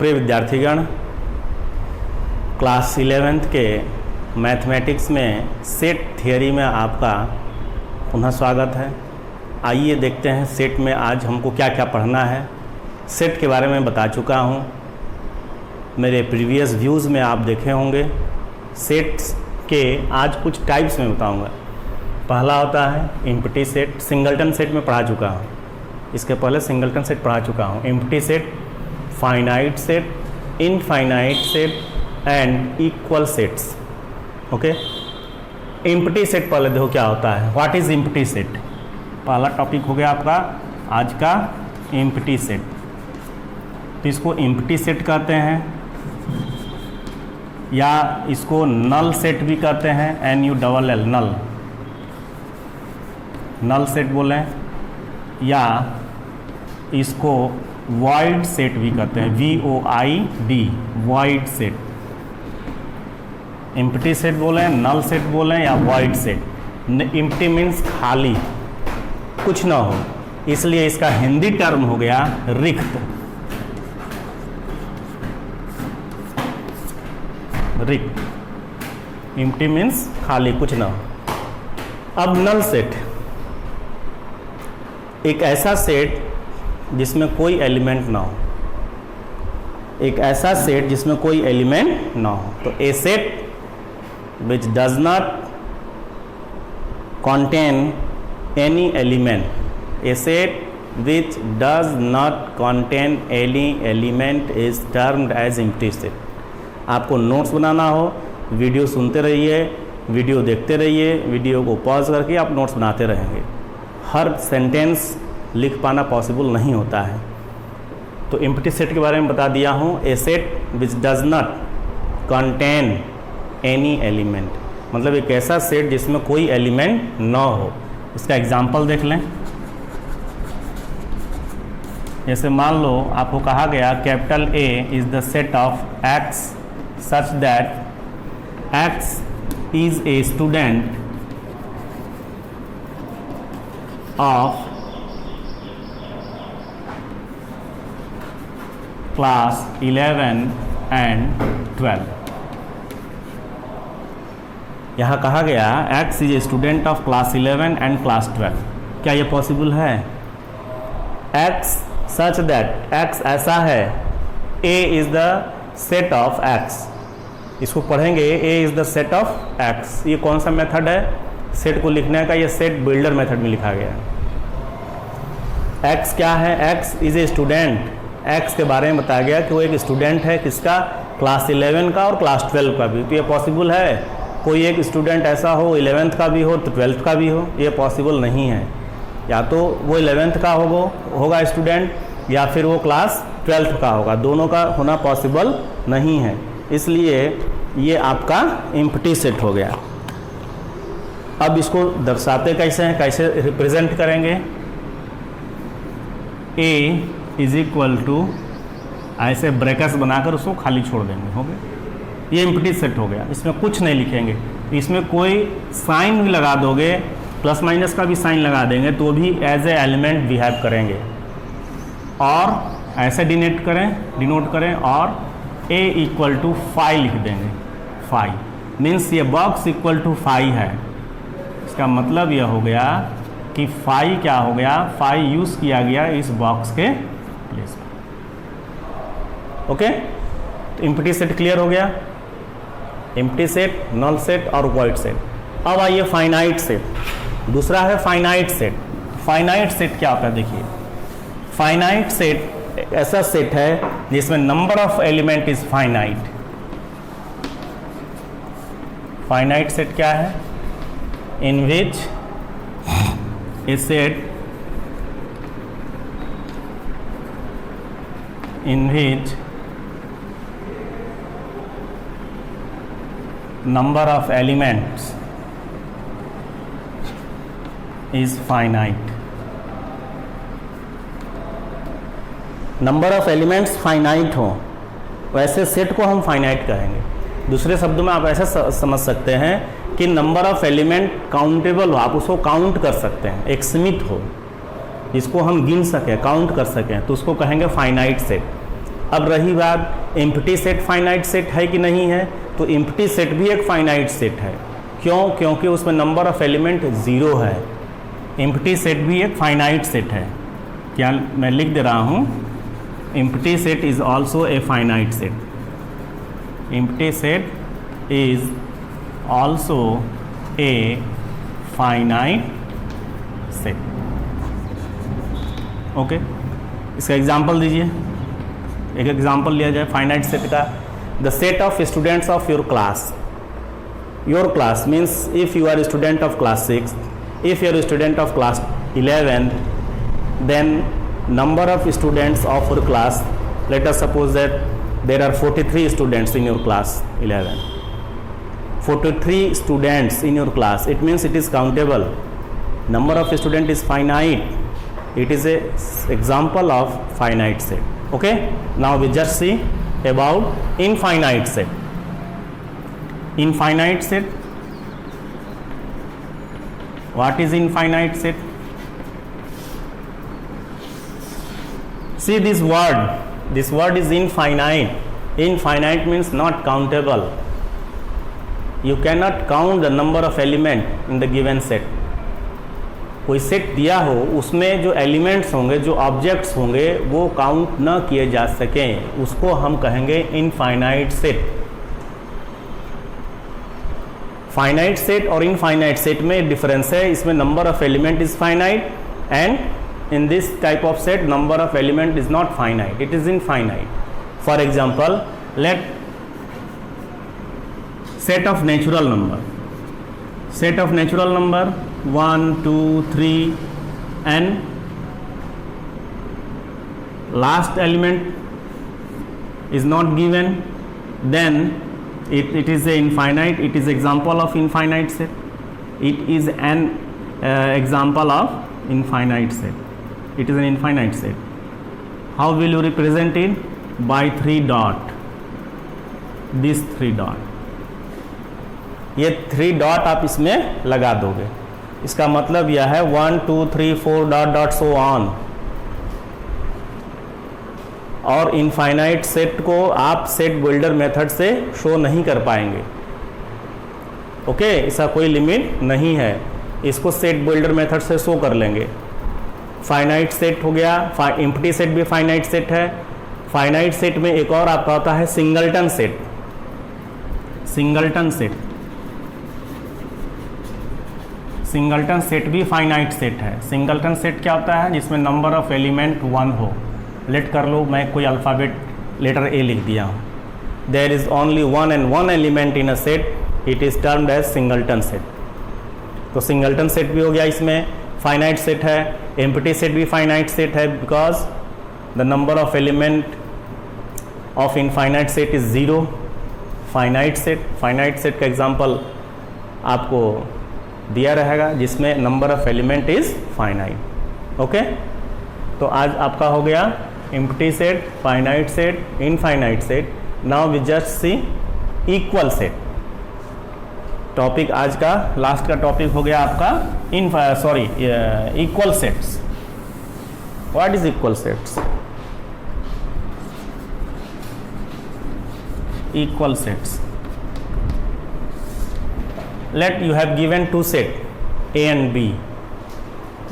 प्रिय विद्यार्थीगण, class 11th के mathematics में सेट थियरी में आपका पुनः स्वागत है। आइए देखते हैं सेट में आज हमको क्या क्या पढ़ना है। सेट के बारे में बता चुका हूँ, मेरे प्रीवियस व्यूज़ में आप देखे होंगे। सेट्स के आज कुछ टाइप्स में बताऊँगा। पहला होता है एम्प्टी सेट, सिंगलटन सेट में पढ़ा चुका हूँ, इसके पहले सिंगलटन सेट पढ़ा चुका हूँ। Empty set, finite set, infinite set and equal sets. Okay, empty set पहले देखो क्या होता है। व्हाट इज एम्प्टी सेट, पहला टॉपिक हो गया आपका आज का एम्प्टी सेट। तो इसको एम्प्टी सेट कहते हैं या इसको नल सेट भी कहते हैं, NULL नल, नल सेट बोलें, या इसको वॉइड सेट भी कहते हैं, VOID void set. Empty set बोलें, नल सेट बोलें या वॉइड सेट। एम्प्टी मीन्स खाली, कुछ ना हो, इसलिए इसका हिंदी टर्म हो गया रिक्त। रिक्त, एम्प्टी मीन्स खाली, कुछ ना हो। अब नल सेट, एक ऐसा सेट जिसमें कोई एलिमेंट ना हो, एक ऐसा सेट जिसमें कोई एलिमेंट ना हो। तो ए set which does not contain any element, a set which does not contain any element is termed as empty set। आपको नोट्स बनाना हो, वीडियो सुनते रहिए, वीडियो देखते रहिए, वीडियो को पॉज करके आप नोट्स बनाते रहेंगे। हर सेंटेंस लिख पाना पॉसिबल नहीं होता है। तो एम्प्टी सेट के बारे में बता दिया हूँ। A set which does not contain any element, मतलब एक ऐसा सेट जिसमें कोई एलिमेंट ना हो। इसका एग्जाम्पल देख लें। जैसे मान लो आपको कहा गया capital A is the set of x such that x is a student of class 11 and 12। यहाँ कहा गया x is a student of class 11 and class 12। क्या ये पॉसिबल है? x सच दैट, x ऐसा है, a is the set of x। इसको पढ़ेंगे, a is the set of x। ये कौन सा मेथड है सेट को लिखने का? ये सेट बिल्डर मेथड में लिखा गया है। x क्या है? x is a student. x के बारे में बताया गया कि वो एक स्टूडेंट है, किसका? क्लास 11 का और क्लास 12 का भी। तो ये पॉसिबल है कोई एक स्टूडेंट ऐसा हो 11th का भी हो तो 12th का भी हो? ये पॉसिबल नहीं है। या तो वो 11th का होगा स्टूडेंट, या फिर वो क्लास 12th का होगा, दोनों का होना पॉसिबल नहीं है। इसलिए ये आपका एम्प्टी सेट हो गया। अब इसको दर्शाते कैसे हैं, कैसे रिप्रेजेंट करेंगे? A इज इक्वल टू, ऐसे ब्रैकेट्स बनाकर उसको खाली छोड़ देंगे, हो गया। ये एम्प्टी सेट हो गया। इसमें कुछ नहीं लिखेंगे, इसमें कोई साइन भी लगा दोगे, प्लस माइनस का भी साइन लगा देंगे तो भी एज ए एलिमेंट बिहेव करेंगे। और ऐसे डिनोट करें और A इक्वल टू 5 लिख देंगे। 5 मीन्स ये बॉक्स इक्वल टू 5 है। इसका मतलब यह हो गया कि 5 क्या हो गया? 5 यूज़ किया गया इस बॉक्स के प्लेस में। ओके, तो एम्प्टी सेट क्लियर हो गया। एम्प्टी सेट, नल सेट और वॉइड सेट। अब आइए फाइनाइट सेट। दूसरा है फाइनाइट सेट। फाइनाइट सेट क्या होता है देखिए। फाइनाइट सेट ऐसा सेट है जिसमें number of element is finite. Finite set क्या है? In which a set in which number of elements is finite। Number of elements finite हो, वैसे सेट को हम फाइनाइट कहेंगे। दूसरे शब्दों में आप ऐसा समझ सकते हैं कि नंबर ऑफ एलिमेंट काउंटेबल हो, आप उसको काउंट कर सकते हैं, एक सीमित हो, जिसको हम गिन सकें, काउंट कर सकें, तो उसको कहेंगे फाइनाइट सेट। अब रही बात एम्प्टी सेट फाइनाइट सेट है कि नहीं है, तो एम्प्टी सेट भी एक फाइनाइट सेट है। क्यों? क्योंकि उसमें नंबर ऑफ एलिमेंट 0 है। एम्प्टी सेट भी एक फाइनाइट सेट है। क्या मैं लिख दे रहा हूँ, empty set is also a finite set. Empty set is also a finite set. Okay, इसका एग्जाम्पल दीजिए। एक एग्जाम्पल लिया जाए फाइनाइट सेट का। The set of students of your class. Your class means if you are student of class 6, if you are a student of class 11, then number of students of your class, let us suppose that there are 43 students in your class 11. 43 students in your class, it means it is countable. Number of student is finite. It is a example of finite set. Okay, now we just see about infinite set. Infinite set, what is infinite set? See this word is infinite. Infinite means not countable. You cannot count the number of element in the given set. कोई set दिया हो, उसमें जो elements होंगे, जो objects होंगे, वो count न किए जा सकें, उसको हम कहेंगे इनफाइनाइट सेट। फाइनाइट सेट और इनफाइनाइट सेट में डिफरेंस है। इसमें number of element is finite and in this type of set number of element is not finite, it is infinite. For example, let set of natural number, set of natural number 1 2 3 and last element is not given, then it is a infinite, it is example of infinite set. It is an example of infinite set. It is an infinite set. How will you represent it? By 3 dot, this 3 dot, ये 3 dot आप इसमें लगा दोगे। इसका मतलब यह है 1 2 3 4 dot dot so on. और इनफाइनाइट सेट को आप सेट बिल्डर मेथड से शो नहीं कर पाएंगे। ओके, इसका कोई लिमिट नहीं है, इसको सेट बिल्डर मेथड से शो कर लेंगे। फाइनाइट सेट हो गया, एम्प्टी सेट भी फाइनाइट सेट है। फाइनाइट सेट में एक और आपका होता है singleton set. Singleton set, singleton set भी फाइनाइट सेट है। सिंगलटन सेट क्या होता है? जिसमें नंबर ऑफ एलिमेंट 1 हो। लेट कर लो, मैं कोई अल्फ़ाबेट लेटर ए लिख दिया हूँ। There is only 1 and 1 element in a set, it is termed as singleton set. तो सिंगलटन सेट भी हो गया, इसमें फाइनाइट सेट है। एम्प्टी सेट भी फाइनाइट सेट है because the number of element of infinite set is 0। Finite set का example आपको दिया रहेगा जिसमें number of element is finite. Okay, तो आज आपका हो गया empty set, finite set, infinite set. Now we just see equal set. Topic आज का लास्ट का टॉपिक हो गया आपका equal sets. What is equal sets? Equal sets, let you have given two set A and B.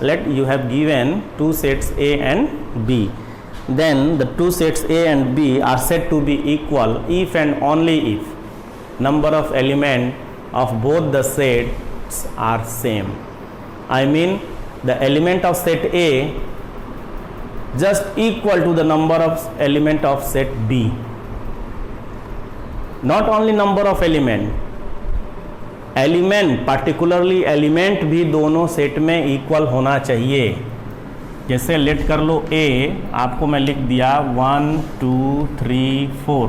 Let you have given two sets A and B. Then the two sets A and B are said to be equal if and only if number of element of both the sets are same. I mean the element of set A just equal to the number of element of set B. Not only number of element, element, particularly element भी दोनों set में equal होना चाहिए। जैसे late कर लो ए, आपको मैं लिख दिया 1 2 3 4।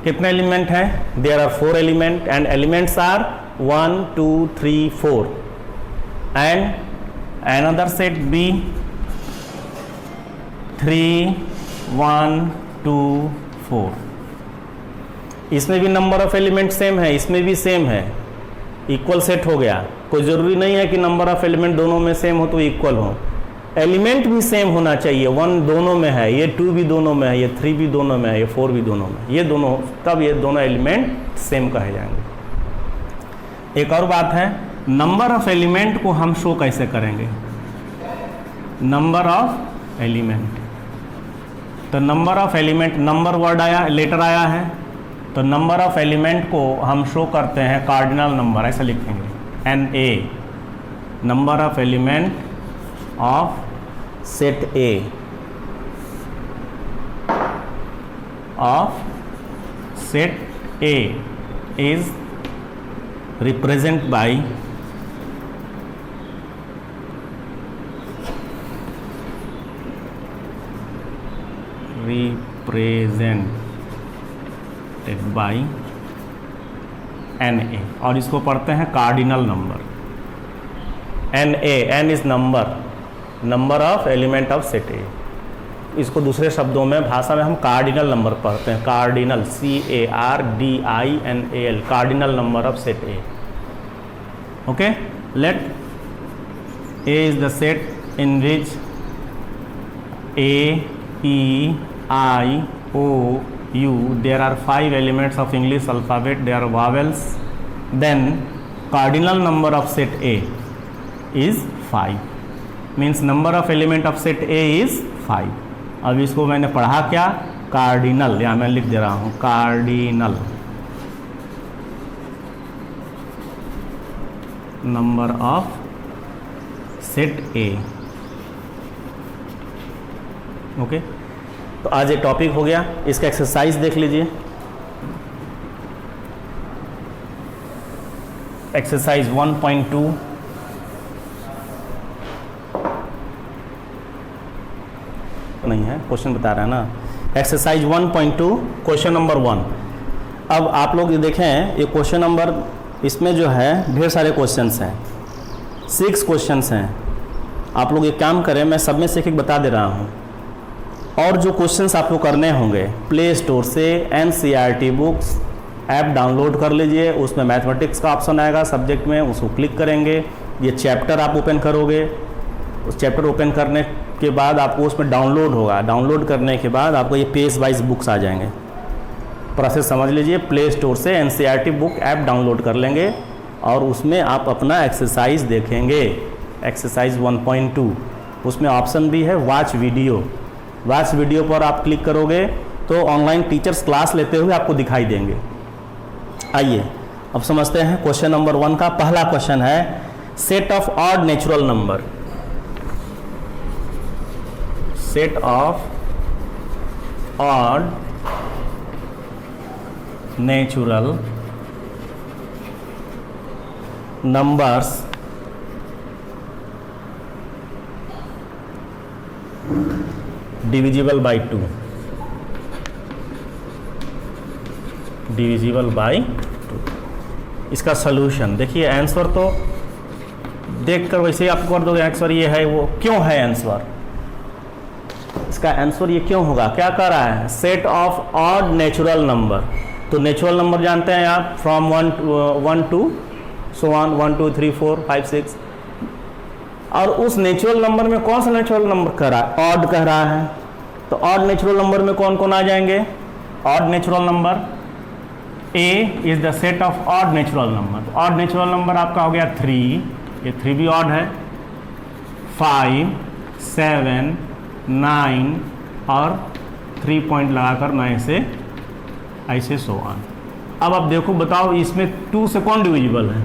कितने एलिमेंट हैं? There are 4 element and elements are 1 2 3 4 and another set B 3 1 2 4। इसमें भी नंबर ऑफ एलिमेंट सेम है, इसमें भी सेम है, इक्वल सेट हो गया। कोई ज़रूरी नहीं है कि नंबर ऑफ एलिमेंट दोनों में सेम हो तो इक्वल हो। एलिमेंट भी सेम होना चाहिए, 1 दोनों में है, ये 2 भी दोनों में है, ये 3 भी दोनों में है, ये 4 भी दोनों में, ये दोनों, तब ये दोनों एलिमेंट सेम कहे जाएंगे। एक और बात है, नंबर ऑफ एलिमेंट को हम शो कैसे करेंगे, नंबर ऑफ एलिमेंट, तो number of element, number word आया, लेटर आया है, तो नंबर ऑफ एलिमेंट को हम शो करते हैं कार्डिनल नंबर, ऐसा लिखेंगे NA, number of element of set A of set A is represented by NA, और इसको पढ़ते हैं cardinal number. NA, N is number of element of set ए। इसको दूसरे शब्दों में भाषा में हम कार्डिनल नंबर पढ़ते हैं, cardinal, CARDINAL, cardinal number of set A. Okay, let A is the set in which A, E, I, O, U, there are 5 elements of English alphabet, they are vowels, then cardinal number of set A is 5, means number of element of set A is 5। अब इसको मैंने पढ़ा क्या, cardinal, या मैं लिख दे रहा हूँ cardinal number of set A। Okay, तो आज ये टॉपिक हो गया, इसका एक्सरसाइज देख लीजिए। एक्सरसाइज 1.2, नहीं है, क्वेश्चन बता रहा है ना। Exercise 1.2 question number 1। अब आप लोग ये देखें, ये क्वेश्चन नंबर, इसमें जो है ढेर सारे क्वेश्चंस हैं, 6 क्वेश्चंस हैं। आप लोग एक काम करें, मैं सब में से एक बता दे रहा हूँ, और जो क्वेश्चंस आपको करने होंगे, प्ले स्टोर से NCERT बुक्स ऐप डाउनलोड कर लीजिए, उसमें मैथमेटिक्स का ऑप्शन आएगा सब्जेक्ट में, उसको क्लिक करेंगे, ये चैप्टर आप ओपन करोगे, उस चैप्टर ओपन करने के बाद आपको उसमें डाउनलोड होगा, डाउनलोड करने के बाद आपको ये पेज वाइज बुक्स आ जाएंगे। प्रोसेस समझ लीजिए, प्ले स्टोर से NCERT बुक ऐप डाउनलोड कर लेंगे और उसमें आप अपना एक्सरसाइज देखेंगे, एक्सरसाइज 1.2। उसमें ऑप्शन भी है वॉच वीडियो, वॉच वीडियो पर आप क्लिक करोगे तो ऑनलाइन टीचर्स क्लास लेते हुए आपको दिखाई देंगे। आइए अब समझते हैं क्वेश्चन नंबर 1 का। पहला क्वेश्चन है, set of odd natural number, set of odd natural numbers divisible by 2, divisible by 2। इसका सॉल्यूशन देखिए, आंसर तो देखकर वैसे ही आपको कर दोगे आंसर ये है, वो क्यों है आंसर, इसका आंसर ये क्यों होगा, क्या कर रहा है, set of odd natural number. तो नेचुरल नंबर जानते हैं आप, फ्रॉम 1 to so on, 1 2 3 4 5 6, और उस नेचुरल नंबर में कौन सा नेचुरल नंबर कह रहा है, ऑड कह रहा है। तो ऑड नेचुरल नंबर में कौन कौन आ जाएंगे, odd natural number, A is the set of odd natural number. तो ऑड नेचुरल नंबर आपका हो गया 3, ये 3 भी ऑड है, 5 7 9 और 3 पॉइंट लगाकर 9 से ऐसे so on। अब आप देखो, बताओ इसमें 2 से कौन डिविजिबल है,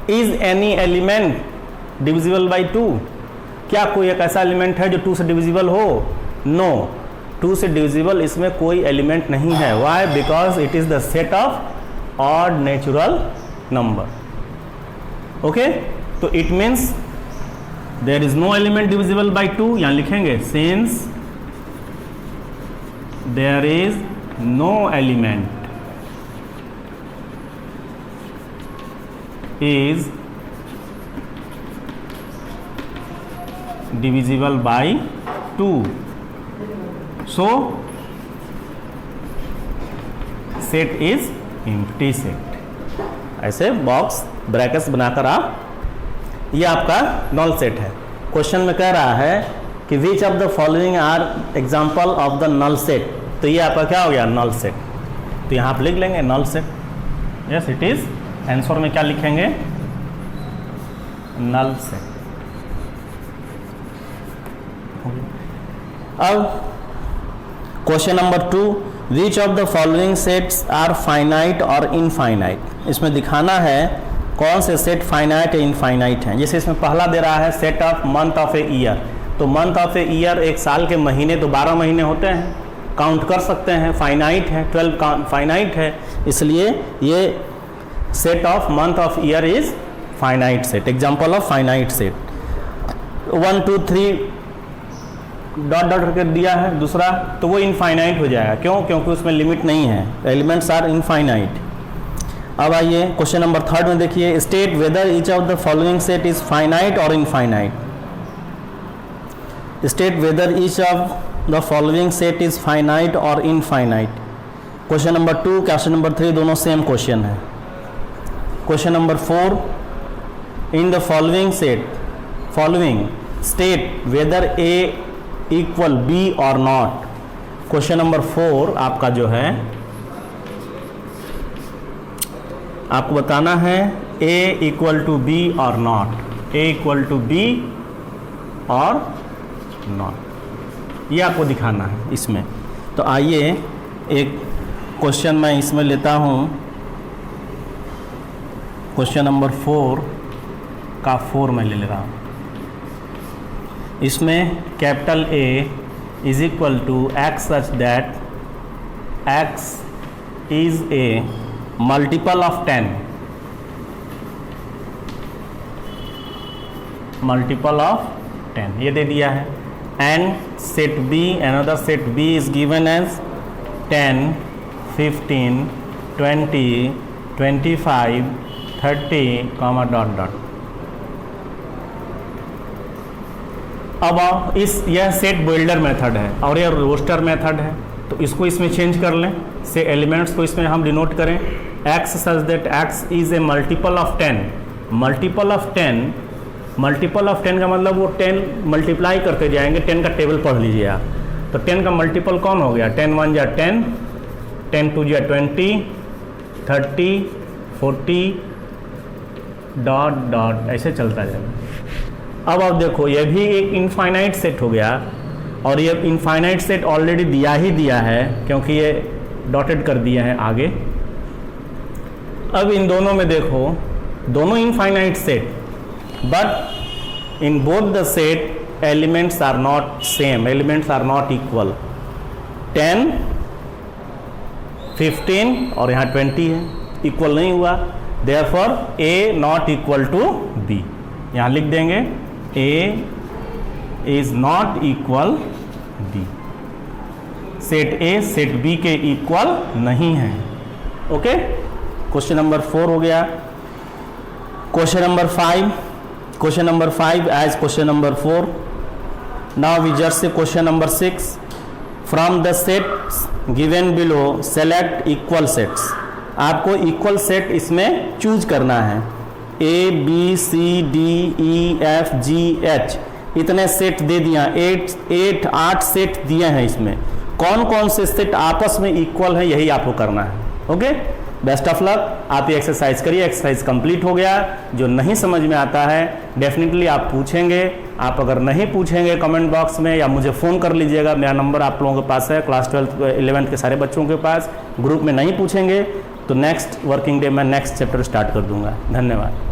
is any element divisible by 2, क्या कोई एक ऐसा एलिमेंट है जो 2 से डिविजिबल हो, नो, 2 से डिविजिबल इसमें कोई एलिमेंट नहीं है। Why, because it is the set of odd natural number. Okay, तो it means there is no element divisible by 2, यहां लिखेंगे since there is no element is divisible by 2, so set is empty set। ऐसे box brackets बनाकर आप, ये आपका knoll set है। Question में कह रहा है कि which of the following are example of the null set, तो ये आपका क्या हो गया नल सेट, तो यहाँ आप लिख लेंगे null set, yes it is, answer में क्या लिखेंगे नल सेट। अब question number 2, which of the following sets are finite और इनफाइनाइट, इसमें दिखाना है कौन से सेट फाइनाइट या इनफाइनाइट हैं। जैसे इसमें पहला दे रहा है set of month of a year, तो मंथ ऑफ ए ईयर एक साल के महीने तो 12 महीने होते हैं, काउंट कर सकते हैं, फाइनाइट है, 12 फाइनाइट है, इसलिए ये set of month of year is finite set, example of finite set. 1 2 3 dot dot करके दिया है दूसरा, तो वो इनफाइनाइट हो जाएगा, क्यों, क्योंकि उसमें लिमिट नहीं है, एलिमेंट्स आर इनफाइनाइट। अब आइए क्वेश्चन नंबर 3 में देखिए, state whether each of the following set is finite और infinite, state whether each of the following set is finite और infinite. Question number 2 question number 3 दोनों सेम क्वेश्चन है। Question number 4, in the following state whether A equal B और not. Question number 4 आपका जो है आपको बताना है ए इक्वल टू बी और not, A equal to B और नॉट, ये आपको दिखाना है इसमें। तो आइए एक क्वेश्चन मैं इसमें लेता हूँ, क्वेश्चन नंबर 4 का 4 मैं ले रहा हूँ। इसमें capital A is equal to x such that x is a multiple of 10, multiple of 10 ये दे दिया है, and set B, another set B is given as 10 15 20 25 30 comma dot dot. अब यह सेट बिल्डर मेथड है और यह रोस्टर मेथड है, तो इसको इसमें चेंज कर लें, से एलिमेंट्स को इसमें हम डिनोट करें x such that x is a multiple of 10, multiple of 10, multiple of 10 का मतलब वो 10 मल्टीप्लाई करते जाएंगे, 10 का टेबल पढ़ लीजिए आप, तो 10 का मल्टीपल कौन हो गया, 10 1 जा 10, 10 2 जा 20 30 40 डॉट डॉट ऐसे चलता जाएगा। अब आप देखो ये भी एक इनफाइनाइट सेट हो गया, और ये इनफाइनाइट सेट ऑलरेडी दिया ही दिया है क्योंकि ये डॉटेड कर दिए हैं आगे। अब इन दोनों में देखो दोनों infinite set, but in both the set elements are not same, elements are not equal, 10 15 और यहाँ 20 है, इक्वल नहीं हुआ, therefore A not equal to B, यहाँ लिख देंगे A is not equal B, set A set B के equal नहीं है। ओके, क्वेश्चन नंबर 4 हो गया। Question number 5, question number 5 as question number 4। Now we just से question number 6, from the sets given below select equal sets, आपको equal set इसमें choose करना है, A B C D E F G H इतने set दे दिया, 8 set दिए हैं, इसमें कौन कौन से सेट आपस में इक्वल है यही आपको करना है। ओके, बेस्ट ऑफ लक, आप ये एक्सरसाइज करिए, एक्सरसाइज कंप्लीट हो गया। जो नहीं समझ में आता है डेफिनेटली आप पूछेंगे, आप अगर नहीं पूछेंगे कमेंट बॉक्स में या मुझे फ़ोन कर लीजिएगा, मेरा नंबर आप लोगों के पास है, क्लास 12 11th के सारे बच्चों के पास, ग्रुप में नहीं पूछेंगे तो नेक्स्ट वर्किंग डे में नेक्स्ट चैप्टर स्टार्ट कर दूंगा। धन्यवाद।